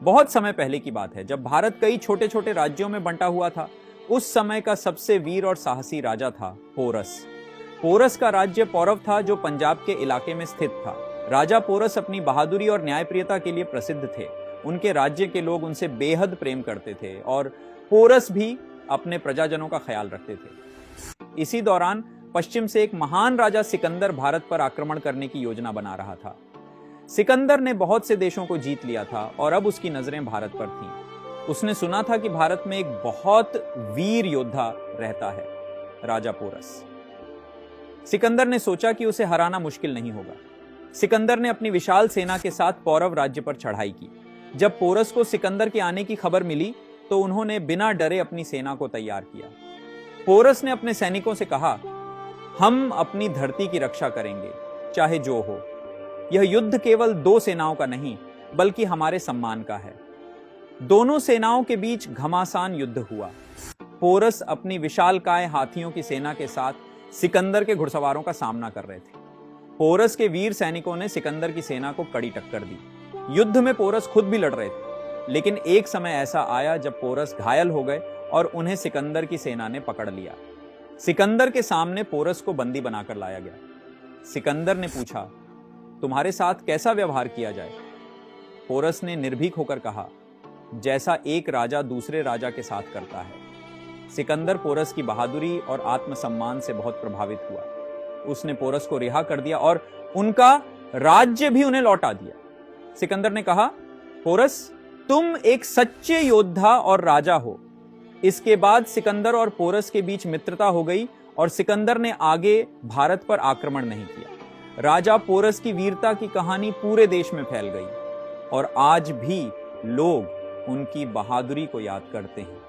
बहुत समय पहले की बात है, जब भारत कई छोटे छोटे राज्यों में बंटा हुआ था। उस समय का सबसे वीर और साहसी राजा था पोरस। पोरस का राज्य पौरव था, जो पंजाब के इलाके में स्थित था। राजा पोरस अपनी बहादुरी और न्यायप्रियता के लिए प्रसिद्ध थे। उनके राज्य के लोग उनसे बेहद प्रेम करते थे और पोरस भी अपने प्रजाजनों का ख्याल रखते थे। इसी दौरान पश्चिम से एक महान राजा सिकंदर भारत पर आक्रमण करने की योजना बना रहा था। सिकंदर ने बहुत से देशों को जीत लिया था और अब उसकी नजरें भारत पर थीं। उसने सुना था कि भारत में एक बहुत वीर योद्धा रहता है, राजा पोरस। सिकंदर ने सोचा कि उसे हराना मुश्किल नहीं होगा। सिकंदर ने अपनी विशाल सेना के साथ पौरव राज्य पर चढ़ाई की। जब पोरस को सिकंदर के आने की खबर मिली तो उन्होंने बिना डरे अपनी सेना को तैयार किया। पोरस ने अपने सैनिकों से कहा, हम अपनी धरती की रक्षा करेंगे, चाहे जो हो। यह युद्ध केवल दो सेनाओं का नहीं, बल्कि हमारे सम्मान का है। दोनों सेनाओं के बीच घमासान युद्ध हुआ। पोरस अपनी विशालकाय हाथियों की सेना के साथ सिकंदर के घुड़सवारों का सामना कर रहे थे। पोरस के वीर सैनिकों ने सिकंदर की सेना को कड़ी टक्कर दी। युद्ध में पोरस खुद भी लड़ रहे थे, लेकिन एक समय ऐसा आया जब पोरस घायल हो गए और उन्हें सिकंदर की सेना ने पकड़ लिया। सिकंदर के सामने पोरस को बंदी बनाकर लाया गया। सिकंदर ने पूछा, तुम्हारे साथ कैसा व्यवहार किया जाए? पोरस ने निर्भीक होकर कहा, जैसा एक राजा दूसरे राजा के साथ करता है। सिकंदर पोरस की बहादुरी और आत्मसम्मान से बहुत प्रभावित हुआ। उसने पोरस को रिहा कर दिया और उनका राज्य भी उन्हें लौटा दिया। सिकंदर ने कहा, पोरस, तुम एक सच्चे योद्धा और राजा हो। इसके बाद सिकंदर और पोरस के बीच मित्रता हो गई और सिकंदर ने आगे भारत पर आक्रमण नहीं किया। राजा पोरस की वीरता की कहानी पूरे देश में फैल गई और आज भी लोग उनकी बहादुरी को याद करते हैं।